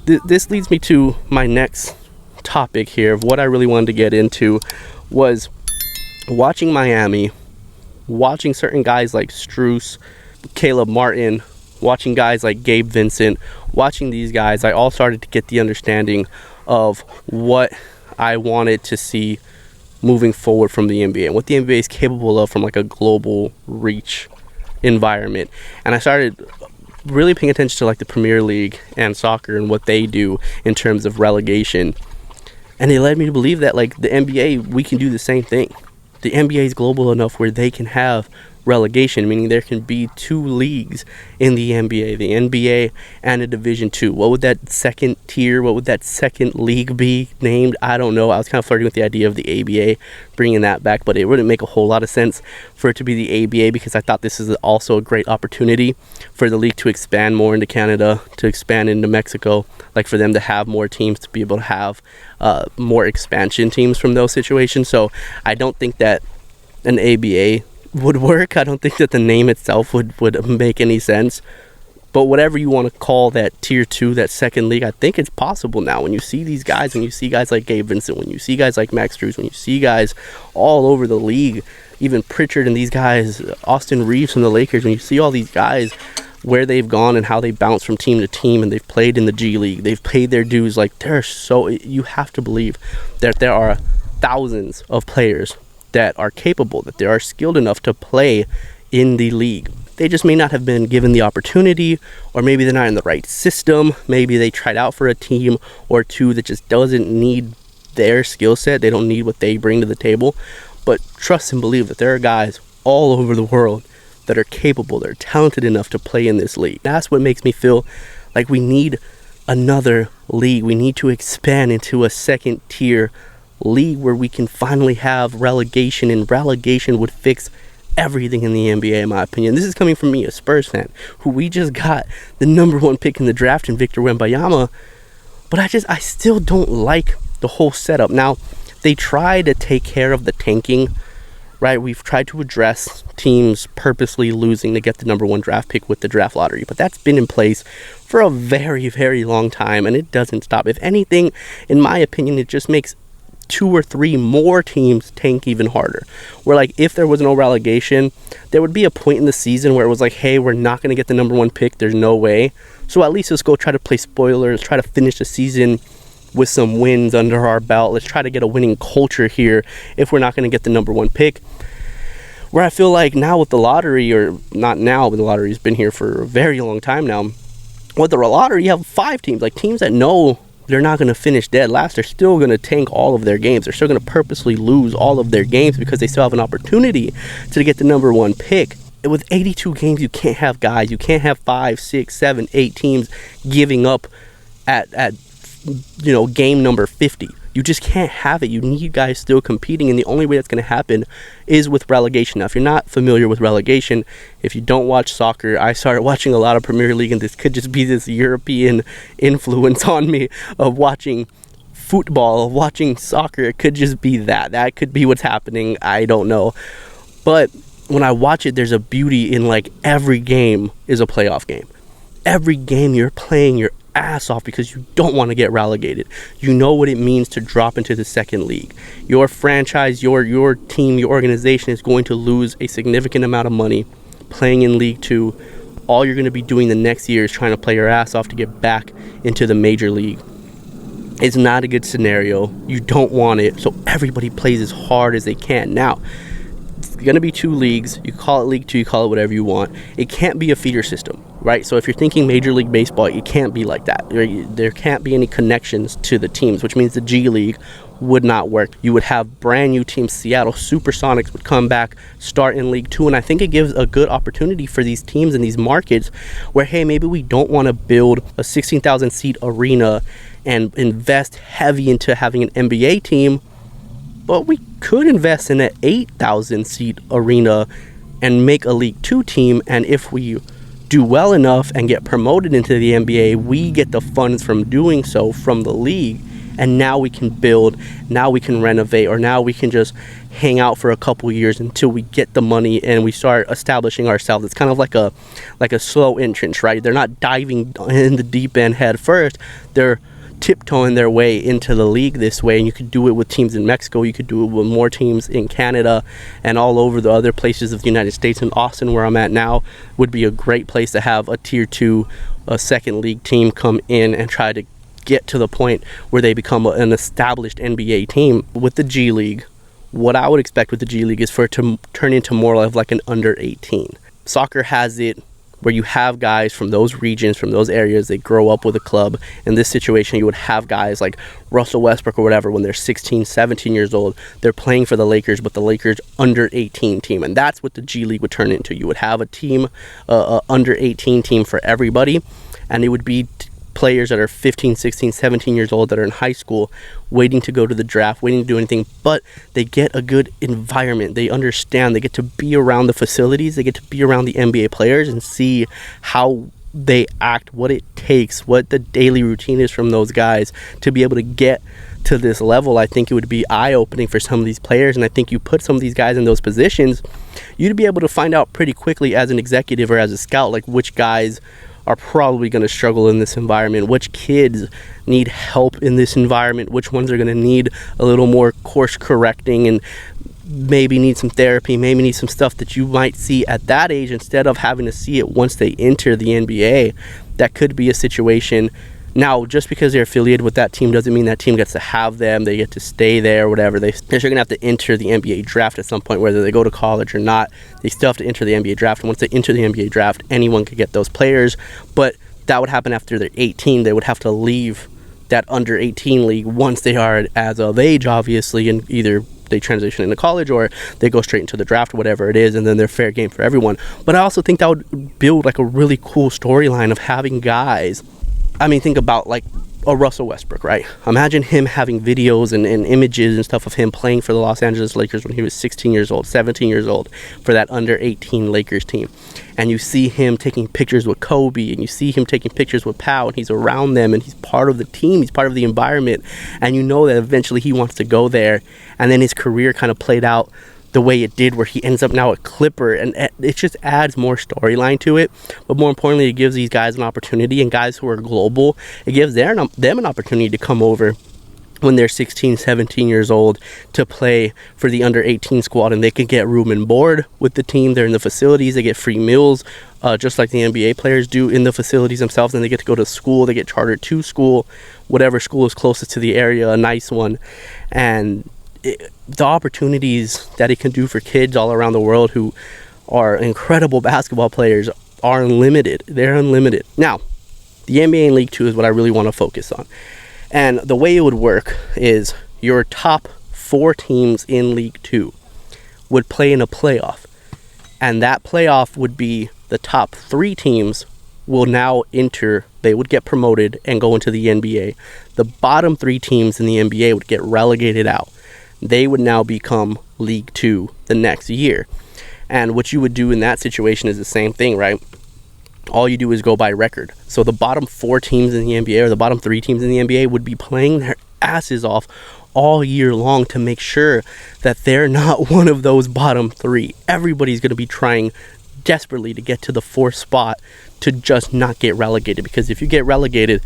This leads me to my next topic here of what I really wanted to get into was watching Miami, watching certain guys like Strus, Caleb Martin, watching guys like Gabe Vincent, watching these guys, I all started to get the understanding of what I wanted to see moving forward from the NBA and what the NBA is capable of from like a global reach environment. And I started really paying attention to like the Premier League and soccer and what they do in terms of relegation. And it led me to believe that like the NBA, we can do the same thing. The NBA is global enough where they can have relegation, meaning there can be two leagues in the NBA, the NBA and a Division II. What would that second tier, what would that second league be named? I don't know. I was kind of flirting with the idea of the ABA, bringing that back, but it wouldn't make a whole lot of sense for it to be the ABA because I thought this is also a great opportunity for the league to expand more into Canada, to expand into Mexico, like for them to have more teams, to be able to have more expansion teams from those situations. So I don't think that an ABA would work. I don't think that the name itself would make any sense. But whatever you want to call that tier 2, that second league, I think it's possible now. When you see these guys, when you see guys like Gabe Vincent, when you see guys like Max Strus, when you see guys all over the league, even Pritchard and these guys, Austin Reeves from the Lakers, when you see all these guys, where they've gone and how they bounce from team to team, and they've played in the G League, they've paid their dues, like you have to believe that there are thousands of players that are capable, that they are skilled enough to play in the league. They just may not have been given the opportunity, or maybe they're not in the right system. Maybe they tried out for a team or two that just doesn't need their skill set. They don't need what they bring to the table. But trust and believe that there are guys all over the world that are capable, that are talented enough to play in this league. That's what makes me feel like we need another league. We need to expand into a second tier league where we can finally have relegation, and relegation would fix everything in the NBA, in my opinion. This is coming from me, a Spurs fan, who we just got the number 1 pick in the draft in Victor Wembanyama, but I still don't like the whole setup. Now, they try to take care of the tanking, right? We've tried to address teams purposely losing to get the number 1 draft pick with the draft lottery, but that's been in place for a very, very long time, and it doesn't stop. If anything, in my opinion, it just makes 2 or 3 more teams tank even harder. Where like if there was no relegation, there would be a point in the season where it was like, hey, we're not going to get the number 1 pick. There's no way. So at least let's go try to play spoilers, try to finish the season with some wins under our belt. Let's try to get a winning culture here if we're not going to get the number 1 pick. Where I feel like now with the lottery, or not now, but the lottery's been here for a very long time now. With the lottery, you have 5 teams, like teams that know they're not going to finish dead last. They're still going to tank all of their games. They're still going to purposely lose all of their games because they still have an opportunity to get the number 1 pick. With 82 games, you can't have guys. You can't have 5, 6, 7, 8 teams giving up at game number 50. You just can't have it. You need guys still competing, and the only way that's going to happen is with relegation. Now, if you're not familiar with relegation, if you don't watch soccer, I started watching a lot of Premier League, and this could just be this European influence on me of watching football, of watching soccer. It could just be that. That could be what's happening. I don't know. But when I watch it, there's a beauty in like every game is a playoff game. Every game you're playing your ass off because you don't want to get relegated. You know what it means to drop into the second league. Your franchise, your team, your organization is going to lose a significant amount of money playing in League 2. All you're going to be doing the next year is trying to play your ass off to get back into the major league. It's not a good scenario. You don't want it. So everybody plays as hard as they can. Now, it's going to be 2 leagues. You call it League 2, you call it whatever you want. It can't be a feeder system, right? So if you're thinking Major League Baseball, it can't be like that. There can't be any connections to the teams, which means the G League would not work. You would have brand new teams. Seattle Supersonics would come back, start in League 2, and I think it gives a good opportunity for these teams in these markets where, hey, maybe we don't want to build a 16,000 seat arena and invest heavy into having an NBA team, but we could invest in an 8,000 seat arena and make a League 2 team, and if we do well enough and get promoted into the NBA, we get the funds from doing so from the league, and now we can build, now we can renovate, or now we can just hang out for a couple years until we get the money and we start establishing ourselves. It's kind of like a slow entrance, right? They're not diving in the deep end head first. They're tiptoeing their way into the league this way, and you could do it with teams in Mexico, you could do it with more teams in Canada and all over the other places of the United States. And Austin, where I'm at now, would be a great place to have a tier 2, a second league team come in and try to get to the point where they become an established NBA team. With the G League, what I would expect with the G League is for it to turn into more of like an under 18. Soccer has it where you have guys from those regions, from those areas, they grow up with a club. In this situation, you would have guys like Russell Westbrook or whatever, when they're 16, 17 years old, they're playing for the Lakers, but the Lakers under 18 team. And that's what the G League would turn into. You would have a team, under 18 team for everybody, and it would be players that are 15, 16, 17 years old that are in high school waiting to go to the draft, waiting to do anything, but they get a good environment. They understand, they get to be around the facilities, they get to be around the NBA players and see how they act, what it takes, what the daily routine is from those guys to be able to get to this level. I think it would be eye-opening for some of these players, and I think you put some of these guys in those positions, you'd be able to find out pretty quickly as an executive or as a scout, like which guys are probably going to struggle in this environment, which kids need help in this environment, which ones are going to need a little more course correcting and maybe need some therapy, maybe need some stuff that you might see at that age instead of having to see it once they enter the NBA. That could be a situation. Now, just because they're affiliated with that team doesn't mean that team gets to have them, they get to stay there, whatever. They're going to have to enter the NBA draft at some point, whether they go to college or not. They still have to enter the NBA draft. And once they enter the NBA draft, anyone could get those players. But that would happen after they're 18. They would have to leave that under 18 league once they are as of age, obviously, and either they transition into college or they go straight into the draft, whatever it is, and then they're fair game for everyone. But I also think that would build like a really cool storyline of having guys. I mean, think about like a Russell Westbrook, right? Imagine him having videos and images and stuff of him playing for the Los Angeles Lakers when he was 16 years old, 17 years old, for that under 18 Lakers team. And you see him taking pictures with Kobe, and you see him taking pictures with Powell, and he's around them, and he's part of the team, he's part of the environment, and you know that eventually he wants to go there. And then his career kind of played out the way it did, where he ends up now a Clipper, and it just adds more storyline to it. But more importantly, it gives these guys an opportunity, and guys who are global, it gives them an opportunity to come over when they're 16, 17 years old to play for the under 18 squad, and they can get room and board with the team. They're in the facilities, they get free meals, just like the NBA players do in the facilities themselves, and they get to go to school, they get chartered to school, whatever school is closest to the area, a nice one. And the opportunities that it can do for kids all around the world who are incredible basketball players are unlimited. They're unlimited. Now, the NBA in League 2 is what I really want to focus on. And the way it would work is your top 4 teams in League 2 would play in a playoff. And that playoff would be the top 3 teams will now enter, they would get promoted and go into the NBA. The bottom 3 teams in the NBA would get relegated out. They would now become League 2 the next year. And what you would do in that situation is the same thing, right? All you do is go by record. So the bottom 4 teams in the NBA, or the bottom 3 teams in the NBA, would be playing their asses off all year long to make sure that they're not one of those bottom 3. Everybody's going to be trying desperately to get to the 4th spot to just not get relegated. Because if you get relegated,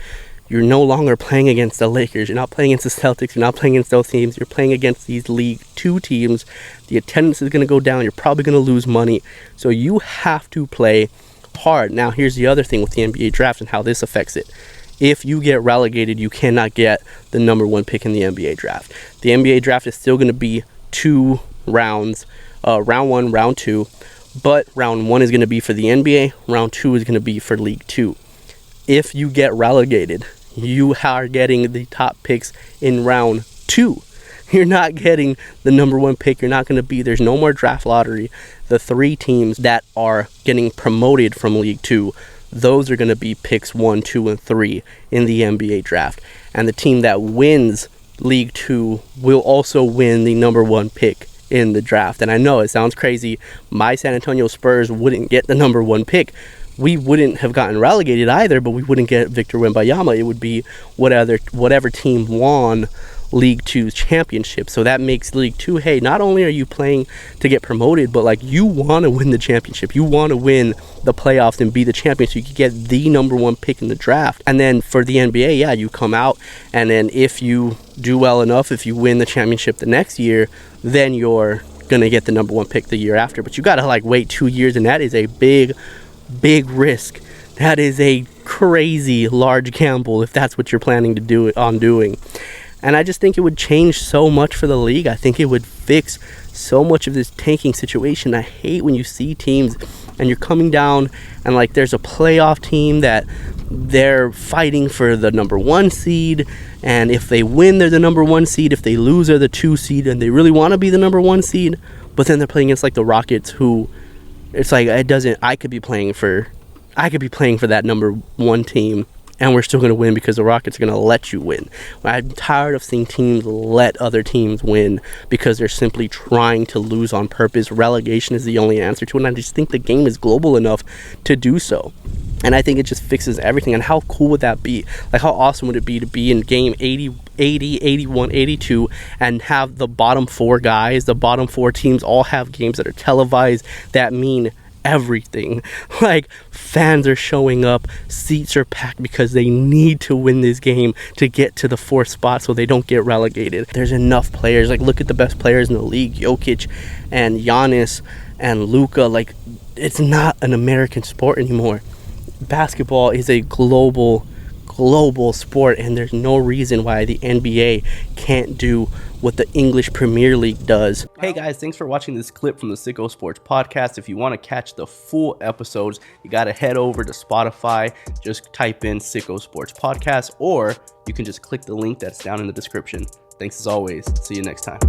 you're no longer playing against the Lakers. You're not playing against the Celtics. You're not playing against those teams. You're playing against these League 2 teams. The attendance is going to go down. You're probably going to lose money. So you have to play hard. Now, here's the other thing with the NBA draft and how this affects it. If you get relegated, you cannot get the number 1 pick in the NBA draft. The NBA draft is still going to be 2 rounds, round 1, round 2. But round 1 is going to be for the NBA. Round 2 is going to be for League 2. If you get relegated, you are getting the top picks in round 2. You're not getting the number 1 pick. You're not going to be, there's no more draft lottery. The 3 teams that are getting promoted from League 2, those are going to be picks 1, 2, and 3 in the NBA draft. And the team that wins League 2 will also win the number 1 pick in the draft. And I know it sounds crazy. My San Antonio Spurs wouldn't get the number 1 pick, we wouldn't have gotten relegated either, but we wouldn't get Victor Wembanyama. It would be whatever team won League Two's championship. So that makes League Two, hey, not only are you playing to get promoted, but like you want to win the championship. You want to win the playoffs and be the champion so you can get the number one pick in the draft. And then for the NBA, yeah, you come out, and then if you do well enough, if you win the championship the next year, then you're gonna get the number one pick the year after. But you gotta like wait 2 years, and that is a big risk. That is a crazy large gamble if that's what you're planning to do it on doing. And I just think it would change so much for the league. I think it would fix so much of this tanking situation. I hate when you see teams and you're coming down and like there's a playoff team that they're fighting for the number one seed, and if they win they're the number one seed, if they lose they're the 2 seed, and they really want to be the number one seed, but then they're playing against like the Rockets, who it's like I could be playing for that number one team and we're still going to win because the Rockets are going to let you win. I'm tired of seeing teams let other teams win because they're simply trying to lose on purpose. Relegation is the only answer to it, and I just think the game is global enough to do so. And I think it just fixes everything. And how cool would that be? Like, how awesome would it be to be in game 80, 81, 82 and have the bottom 4 guys, the bottom 4 teams all have games that are televised that mean everything. Like, fans are showing up, seats are packed because they need to win this game to get to the 4th spot so they don't get relegated. There's enough players. Like, look at the best players in the league, Jokic and Giannis and Luka. Like, it's not an American sport anymore. Basketball is a global sport, and there's no reason why the NBA can't do what the English Premier League does. Hey guys, thanks for watching this clip from the Sicko Sports Podcast. If you want to catch the full episodes, you got to head over to Spotify, just type in Sicko Sports Podcast, or you can just click the link that's down in the description. Thanks as always. See you next time.